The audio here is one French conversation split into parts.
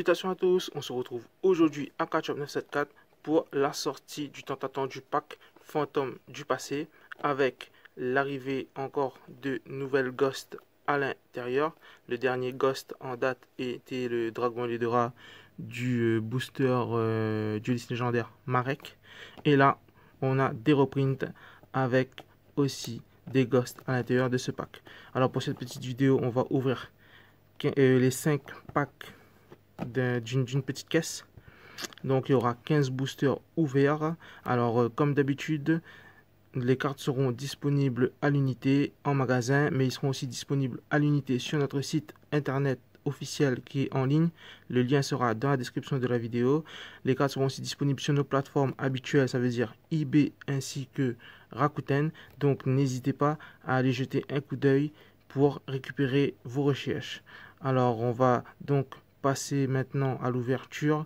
Salutations à tous, on se retrouve aujourd'hui à Catch Up 974 pour la sortie du tant attendu pack fantôme du passé avec l'arrivée encore de nouvelles ghosts à l'intérieur. Le dernier ghost en date était le dragon et les rats du booster dueliste légendaire Marek. Et là, on a des reprints avec aussi des ghosts à l'intérieur de ce pack. Alors pour cette petite vidéo, on va ouvrir les 5 packs d'une petite caisse. Donc il y aura 15 boosters ouverts. Alors comme d'habitude, les cartes seront disponibles à l'unité en magasin, mais ils seront aussi disponibles à l'unité sur notre site internet officiel qui est en ligne. Le lien sera dans la description de la vidéo. Les cartes seront aussi disponibles sur nos plateformes habituelles, ça veut dire eBay ainsi que Rakuten. Donc n'hésitez pas à aller jeter un coup d'œil pour récupérer vos recherches. Alors on va donc passer maintenant à l'ouverture.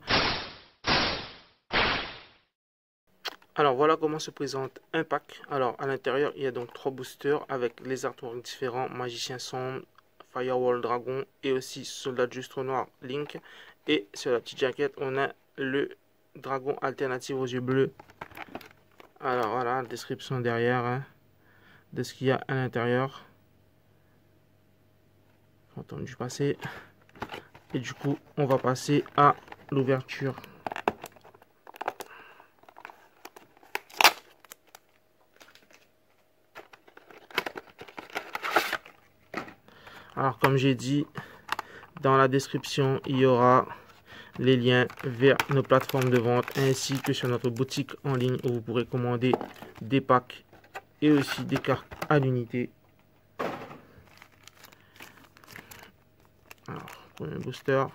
Alors voilà comment se présente un pack. Alors à l'intérieur il y a donc 3 boosters avec les artworks différents, Magicien Sombre, Firewall Dragon et aussi Soldat Justre Noir Link. Et sur la petite jaquette on a le dragon alternatif aux yeux bleus. Alors voilà, description derrière de ce qu'il y a à l'intérieur. Fantôme du passé. Et du coup on va passer à l'ouverture. Alors comme j'ai dit, dans la description, il y aura les liens vers nos plateformes de vente ainsi que sur notre boutique en ligne où vous pourrez commander des packs et aussi des cartes à l'unité. Alors, premier booster.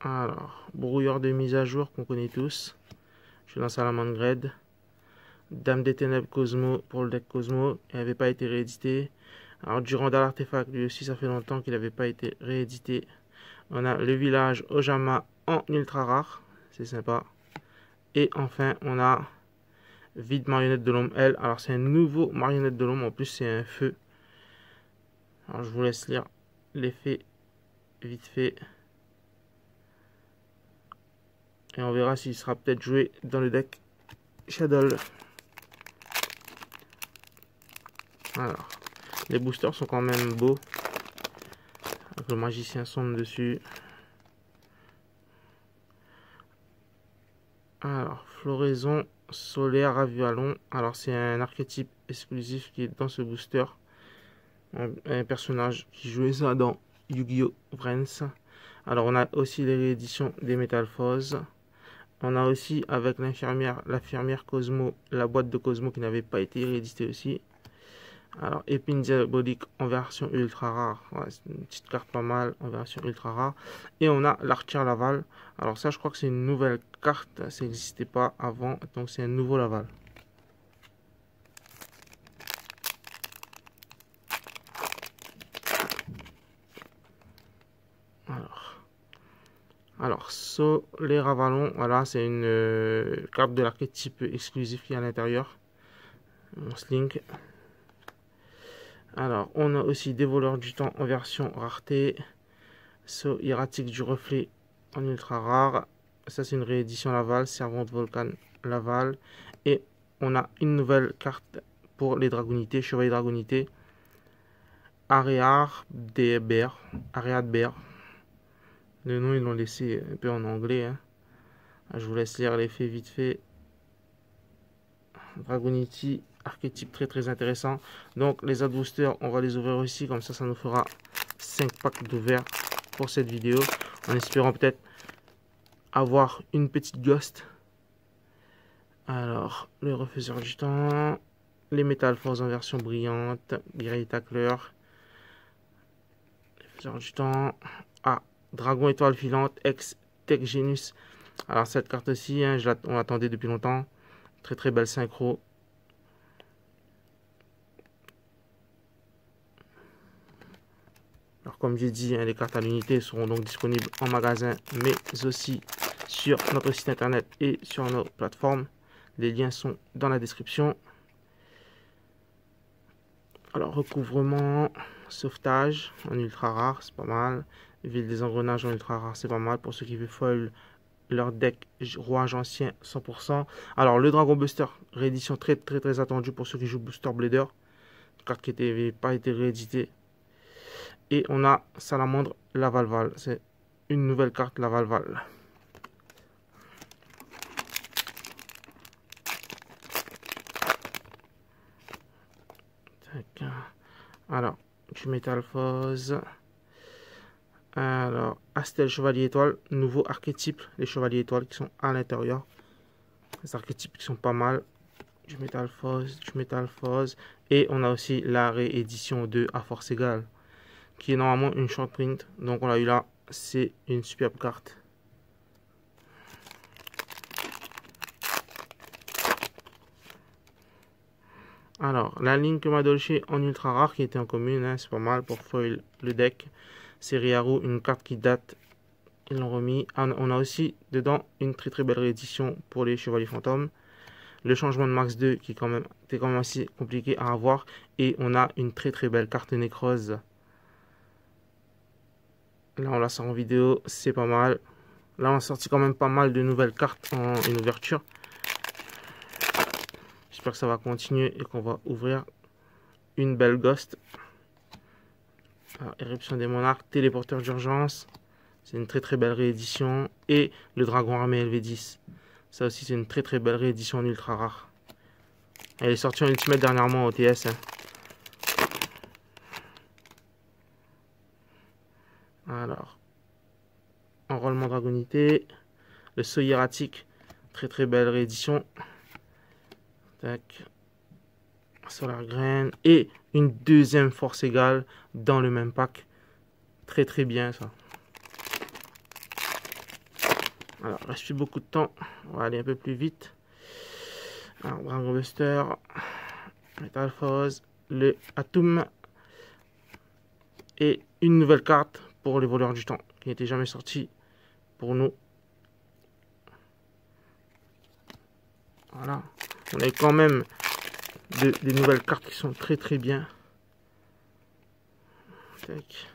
Alors, brouilleur de mise à jour qu'on connaît tous. Je lance à la Mangrade. Dame des Ténèbres Cosmo pour le deck Cosmo. Il n'avait pas été réédité. Alors, Durandal Artefact, lui aussi, ça fait longtemps qu'il n'avait pas été réédité. On a le village Ojama en ultra rare. C'est sympa. Et enfin, on a Vide Marionnette de l'Homme L. Alors, c'est un nouveau Marionnette de l'Homme. En plus, c'est un feu. Alors, je vous laisse lire l'effet vite fait. Et on verra s'il sera peut-être joué dans le deck Shadow. Alors, les boosters sont quand même beaux. Avec le magicien sombre dessus. Alors, floraison solaire à Violon. Alors, c'est un archétype exclusif qui est dans ce booster. Un personnage qui jouait ça dans Yu-Gi-Oh! Vrens. Alors, on a aussi les rééditions des Metal Foes. On a aussi avec l'infirmière Cosmo, la boîte de Cosmo qui n'avait pas été rééditée aussi. Alors, épine diabolique en version ultra rare. Ouais, c'est une petite carte pas mal en version ultra rare. Et on a l'archer Laval. Alors ça, je crois que c'est une nouvelle carte. Ça n'existait pas avant. Donc c'est un nouveau Laval. Alors, Solaire Avalon, voilà, c'est une carte de l'archétype exclusif qui est à l'intérieur. On se link. Alors, on a aussi des voleurs du temps en version rareté. Saut hiératique du reflet en ultra rare. Ça, c'est une réédition Laval, servante Volcan Laval. Et on a une nouvelle carte pour les dragonités, chevalier dragonité. Arear de Bear. Le nom, ils l'ont laissé un peu en anglais. Je vous laisse lire l'effet vite fait. Dragonity, archétype très intéressant. Donc les autres boosters, on va les ouvrir aussi. Comme ça nous fera 5 packs d'ouverts pour cette vidéo. En espérant peut-être avoir une petite ghost. Alors, le refaiseur du temps. Les Metal Force en version brillante. Guerrier Tacleur. Refaiseur du temps. Ah, Dragon étoile filante, ex Tech Genus. Alors cette carte aussi, on l'attendait depuis longtemps. Très belle synchro. Alors comme j'ai dit, les cartes à l'unité seront donc disponibles en magasin, mais aussi sur notre site internet et sur nos plateformes. Les liens sont dans la description. Alors, recouvrement, sauvetage en ultra rare, c'est pas mal. Ville des engrenages en ultra rare, c'est pas mal. Pour ceux qui veulent foil leur deck rouage ancien 100%. Alors, le Dragon Buster, réédition très attendue pour ceux qui jouent Booster Blader. Carte qui n'avait pas été rééditée. Et on a Salamandre Lavalval. C'est une nouvelle carte Lavalval. Alors, du Métalphose. Alors, Astel Chevalier Étoile, nouveau archétype, les Chevaliers Étoiles qui sont à l'intérieur. Les archétypes qui sont pas mal. Du Métalphose. Et on a aussi la réédition 2 à force égale, qui est normalement une short print. Donc on l'a eu là, c'est une superbe carte. Alors, la ligne que m'a Dolce en ultra rare qui était en commune, hein, c'est pas mal pour foil le deck. C'est Riaru, une carte qui date, ils l'ont remis. On a aussi dedans une très belle réédition pour les Chevaliers Fantômes. Le changement de Max 2 qui était quand même assez compliqué à avoir. Et on a une très belle carte Nécrose. Là on la sort en vidéo, c'est pas mal. Là on a sorti quand même pas mal de nouvelles cartes en une ouverture. J'espère que ça va continuer et qu'on va ouvrir une belle Ghost. Alors, Éruption des Monarques, Téléporteur d'urgence. C'est une très belle réédition. Et le Dragon Armé LV10. Ça aussi c'est une très belle réédition en ultra rare. Elle est sortie en Ultimate dernièrement au TS. Hein. Alors, Enrôlement Dragonité. Le Sceau Hiératique. Très belle réédition. Tac. Solar Grain. Et une deuxième force égale dans le même pack. Très bien ça. Alors, il reste plus beaucoup de temps. On va aller un peu plus vite. Alors, Dragon Buster. Métalphose. Le Atum. Et une nouvelle carte pour les voleurs du temps. Qui n'était jamais sortie pour nous. Voilà. On a quand même des nouvelles cartes qui sont très bien. Tac.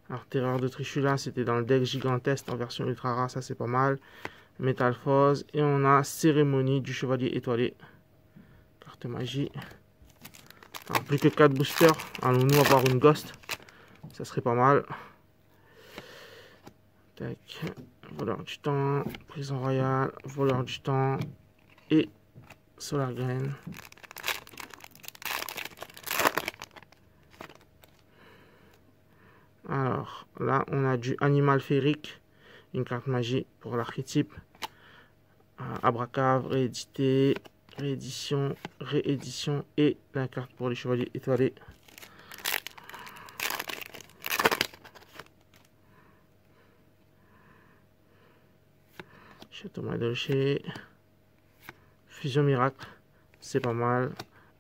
Alors, Terreur de Trishula, c'était dans le deck gigantesque en version ultra rare, ça c'est pas mal. Métalphose. Et on a Cérémonie du Chevalier Étoilé. Carte magie. Alors, plus que 4 boosters. Allons-nous avoir une Ghost? Ça serait pas mal. Tac. Voleur du temps. Prison Royale. Voleur du temps. Et Solar Grain. Alors, là, on a du Animal Féerique, une carte magie pour l'archétype. Abracave, réédité, réédition, et la carte pour les Chevaliers Étoilés. Château Madolché, Fusion Miracle, c'est pas mal.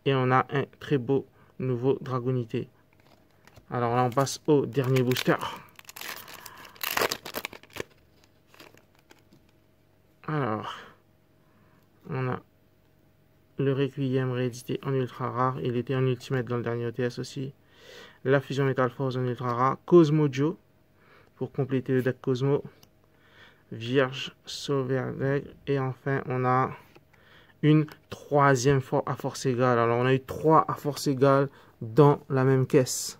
Et on a un très beau nouveau Dragonité. Alors là, on passe au dernier booster. Alors, on a le Requiem réédité en ultra rare. Il était en ultimate dans le dernier OTS aussi. La fusion Métalphose en ultra rare. Cosmo Joe pour compléter le deck Cosmo. Vierge, Sauveur. Et enfin, on a une troisième fois à force égale. Alors, on a eu 3 à force égale dans la même caisse.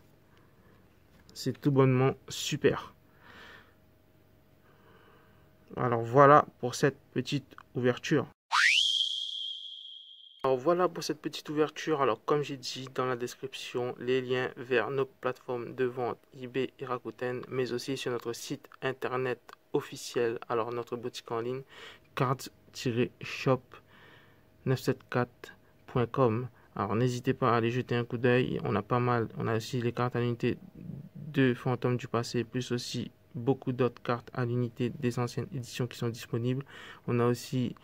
C'est tout bonnement super. Alors voilà pour cette petite ouverture. Alors voilà pour cette petite ouverture. Alors comme j'ai dit dans la description, les liens vers nos plateformes de vente eBay et Rakuten, mais aussi sur notre site internet officiel, alors notre boutique en ligne, cards-shop974.com. Alors n'hésitez pas à aller jeter un coup d'œil. On a pas mal. On a aussi les cartes à l'unité de Fantômes du passé, plus aussi beaucoup d'autres cartes à l'unité des anciennes éditions qui sont disponibles. On a aussi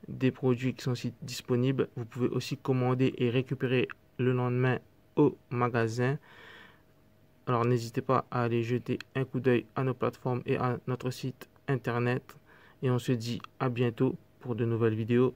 des produits qui sont aussi disponibles. Vous pouvez aussi commander et récupérer le lendemain au magasin. Alors n'hésitez pas à aller jeter un coup d'œil à nos plateformes et à notre site internet. Et on se dit à bientôt pour de nouvelles vidéos.